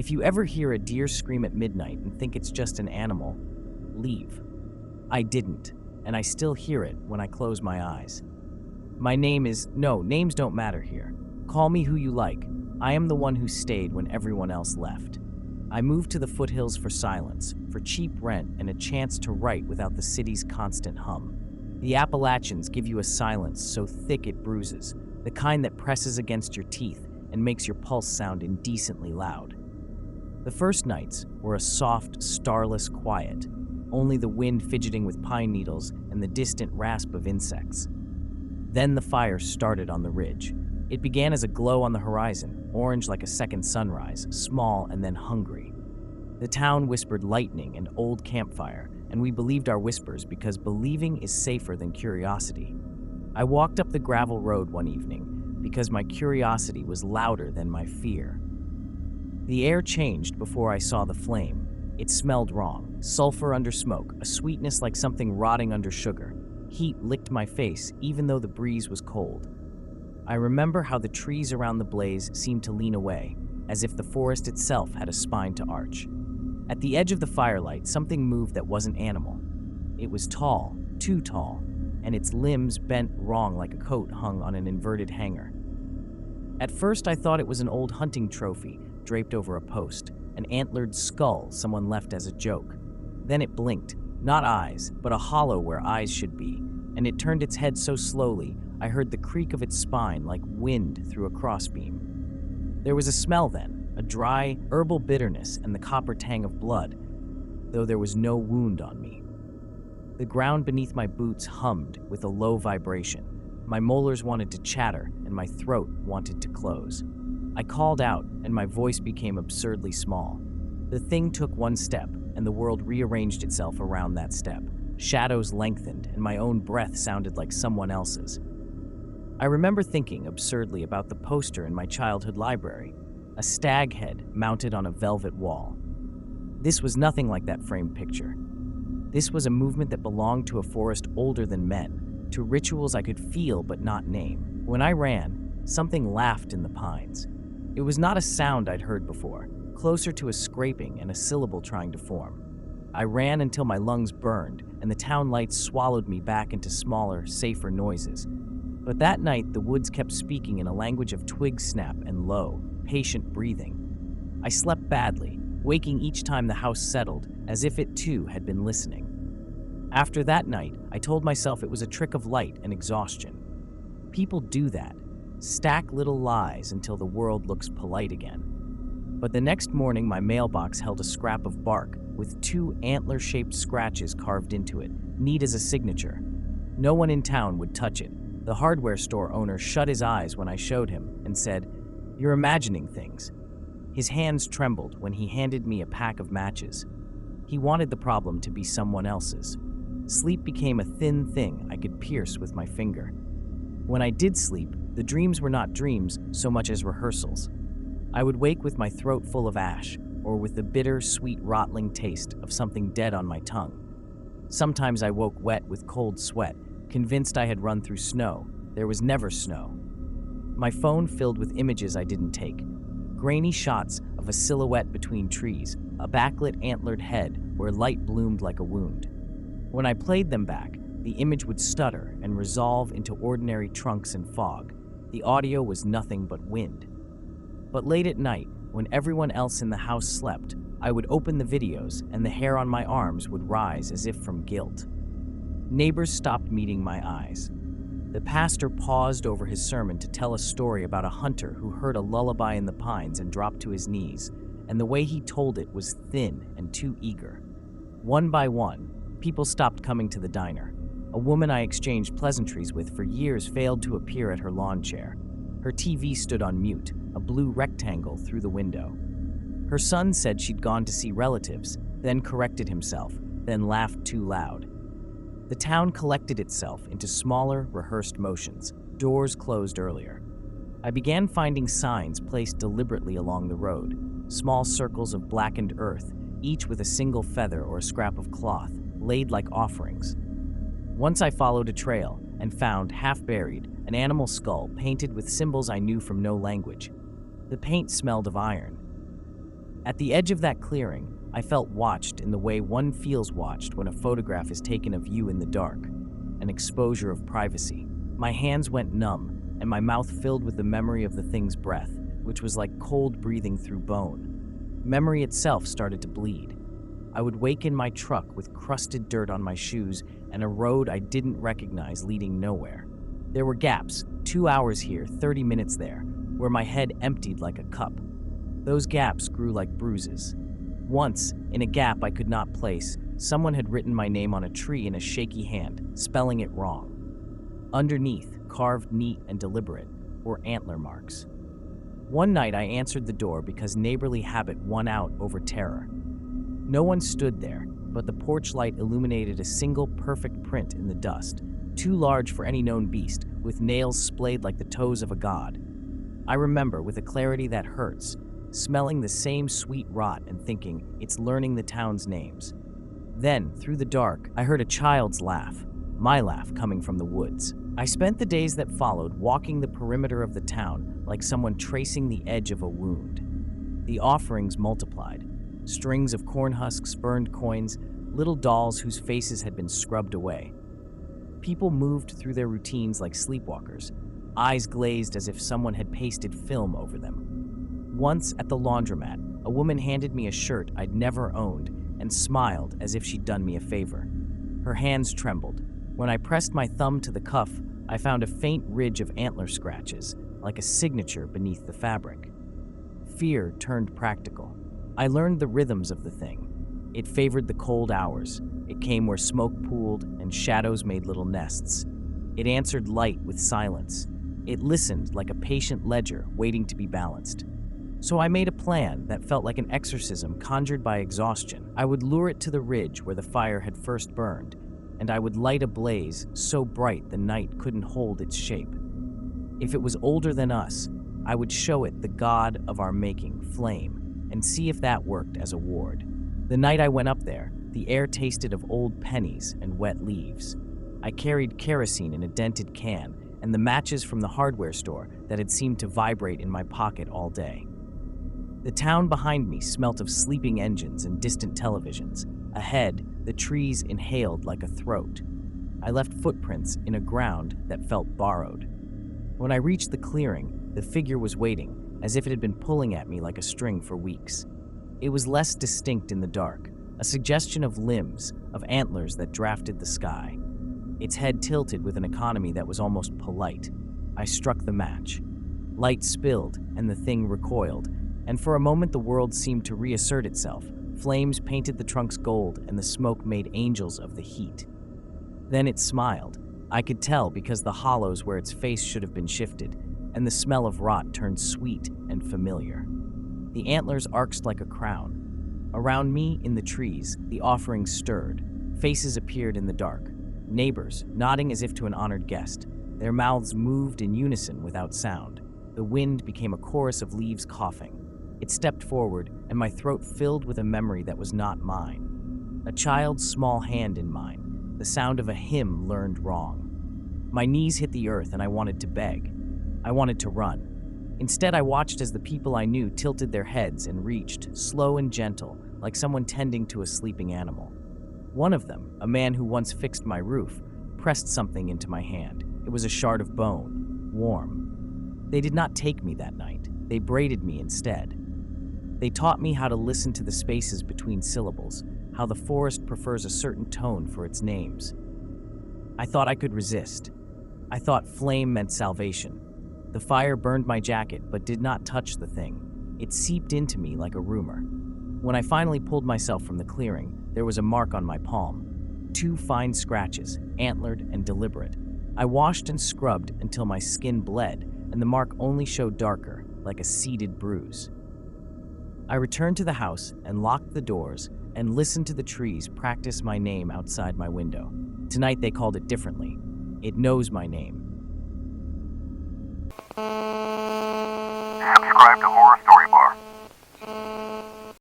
If you ever hear a deer scream at midnight and think it's just an animal, leave. I didn't, and I still hear it when I close my eyes. My name is... No, names don't matter here. Call me who you like. I am the one who stayed when everyone else left. I moved to the foothills for silence, for cheap rent and a chance to write without the city's constant hum. The Appalachians give you a silence so thick it bruises, the kind that presses against your teeth and makes your pulse sound indecently loud. The first nights were a soft, starless quiet, only the wind fidgeting with pine needles and the distant rasp of insects. Then the fire started on the ridge. It began as a glow on the horizon, orange like a second sunrise, small and then hungry. The town whispered lightning and old campfire, and we believed our whispers because believing is safer than curiosity. I walked up the gravel road one evening because my curiosity was louder than my fear. The air changed before I saw the flame. It smelled wrong, sulfur under smoke, a sweetness like something rotting under sugar. Heat licked my face even though the breeze was cold. I remember how the trees around the blaze seemed to lean away, as if the forest itself had a spine to arch. At the edge of the firelight, something moved that wasn't animal. It was tall, too tall, and its limbs bent wrong like a coat hung on an inverted hanger. At first, I thought it was an old hunting trophy draped over a post, an antlered skull someone left as a joke. Then it blinked, not eyes, but a hollow where eyes should be, and it turned its head so slowly, I heard the creak of its spine like wind through a crossbeam. There was a smell then, a dry, herbal bitterness and the copper tang of blood, though there was no wound on me. The ground beneath my boots hummed with a low vibration. My molars wanted to chatter and my throat wanted to close. I called out and my voice became absurdly small. The thing took one step and the world rearranged itself around that step. Shadows lengthened and my own breath sounded like someone else's. I remember thinking absurdly about the poster in my childhood library, a stag head mounted on a velvet wall. This was nothing like that framed picture. This was a movement that belonged to a forest older than men, to rituals I could feel but not name. When I ran, something laughed in the pines. It was not a sound I'd heard before, closer to a scraping and a syllable trying to form. I ran until my lungs burned and the town lights swallowed me back into smaller, safer noises. But that night, the woods kept speaking in a language of twig snap and low, patient breathing. I slept badly, waking each time the house settled, as if it too had been listening. After that night, I told myself it was a trick of light and exhaustion. People do that, stack little lies until the world looks polite again. But the next morning, my mailbox held a scrap of bark with 2 antler-shaped scratches carved into it, neat as a signature. No one in town would touch it. The hardware store owner shut his eyes when I showed him and said, "You're imagining things." His hands trembled when he handed me a pack of matches. He wanted the problem to be someone else's. Sleep became a thin thing I could pierce with my finger. When I did sleep, the dreams were not dreams so much as rehearsals. I would wake with my throat full of ash, or with the bitter, sweet, rattling taste of something dead on my tongue. Sometimes I woke wet with cold sweat, convinced I had run through snow. There was never snow. My phone filled with images I didn't take. Grainy shots of a silhouette between trees, a backlit antlered head where light bloomed like a wound. When I played them back, the image would stutter and resolve into ordinary trunks and fog. The audio was nothing but wind. But late at night, when everyone else in the house slept, I would open the videos and the hair on my arms would rise as if from guilt. Neighbors stopped meeting my eyes. The pastor paused over his sermon to tell a story about a hunter who heard a lullaby in the pines and dropped to his knees, and the way he told it was thin and too eager. One by one, people stopped coming to the diner. A woman I exchanged pleasantries with for years failed to appear at her lawn chair. Her TV stood on mute, a blue rectangle through the window. Her son said she'd gone to see relatives, then corrected himself, then laughed too loud. The town collected itself into smaller, rehearsed motions. Doors closed earlier. I began finding signs placed deliberately along the road, small circles of blackened earth, each with a single feather or a scrap of cloth, laid like offerings. Once I followed a trail and found, half buried, an animal skull painted with symbols I knew from no language. The paint smelled of iron. At the edge of that clearing, I felt watched in the way one feels watched when a photograph is taken of you in the dark, an exposure of privacy. My hands went numb, and my mouth filled with the memory of the thing's breath, which was like cold breathing through bone. Memory itself started to bleed. I would wake in my truck with crusted dirt on my shoes and a road I didn't recognize leading nowhere. There were gaps, 2 hours here, 30 minutes there, where my head emptied like a cup. Those gaps grew like bruises. Once, in a gap I could not place, someone had written my name on a tree in a shaky hand, spelling it wrong. Underneath, carved neat and deliberate, were antler marks. One night I answered the door because neighborly habit won out over terror. No one stood there, but the porch light illuminated a single perfect print in the dust, too large for any known beast, with nails splayed like the toes of a god. I remember, with a clarity that hurts, smelling the same sweet rot and thinking, it's learning the town's names. Then, through the dark, I heard a child's laugh, my laugh coming from the woods. I spent the days that followed walking the perimeter of the town like someone tracing the edge of a wound. The offerings multiplied. Strings of corn husks, burned coins, little dolls whose faces had been scrubbed away. People moved through their routines like sleepwalkers, eyes glazed as if someone had pasted film over them. Once at the laundromat, a woman handed me a shirt I'd never owned and smiled as if she'd done me a favor. Her hands trembled. When I pressed my thumb to the cuff, I found a faint ridge of antler scratches, like a signature beneath the fabric. Fear turned practical. I learned the rhythms of the thing. It favored the cold hours. It came where smoke pooled and shadows made little nests. It answered light with silence. It listened like a patient ledger waiting to be balanced. So I made a plan that felt like an exorcism conjured by exhaustion. I would lure it to the ridge where the fire had first burned, and I would light a blaze so bright the night couldn't hold its shape. If it was older than us, I would show it the god of our making, flame, and see if that worked as a ward. The night I went up there, the air tasted of old pennies and wet leaves. I carried kerosene in a dented can and the matches from the hardware store that had seemed to vibrate in my pocket all day. The town behind me smelt of sleeping engines and distant televisions. Ahead, the trees inhaled like a throat. I left footprints in a ground that felt borrowed. When I reached the clearing, the figure was waiting, as if it had been pulling at me like a string for weeks. It was less distinct in the dark, a suggestion of limbs, of antlers that drafted the sky. Its head tilted with an economy that was almost polite. I struck the match. Light spilled, and the thing recoiled, and for a moment the world seemed to reassert itself. Flames painted the trunks gold, and the smoke made angels of the heat. Then it smiled. I could tell because the hollows where its face should have been shifted, and the smell of rot turned sweet and familiar. The antlers arched like a crown. Around me, in the trees, the offerings stirred. Faces appeared in the dark. Neighbors, nodding as if to an honored guest. Their mouths moved in unison without sound. The wind became a chorus of leaves coughing. It stepped forward, and my throat filled with a memory that was not mine. A child's small hand in mine, the sound of a hymn learned wrong. My knees hit the earth, and I wanted to beg. I wanted to run. Instead, I watched as the people I knew tilted their heads and reached, slow and gentle, like someone tending to a sleeping animal. One of them, a man who once fixed my roof, pressed something into my hand. It was a shard of bone, warm. They did not take me that night. They braided me instead. They taught me how to listen to the spaces between syllables, how the forest prefers a certain tone for its names. I thought I could resist. I thought flame meant salvation. The fire burned my jacket but did not touch the thing. It seeped into me like a rumor. When I finally pulled myself from the clearing, there was a mark on my palm. 2 fine scratches, antlered and deliberate. I washed and scrubbed until my skin bled, and the mark only showed darker, like a seeded bruise. I returned to the house and locked the doors and listened to the trees practice my name outside my window. Tonight they called it differently. It knows my name. Subscribe to Horror Story Bar.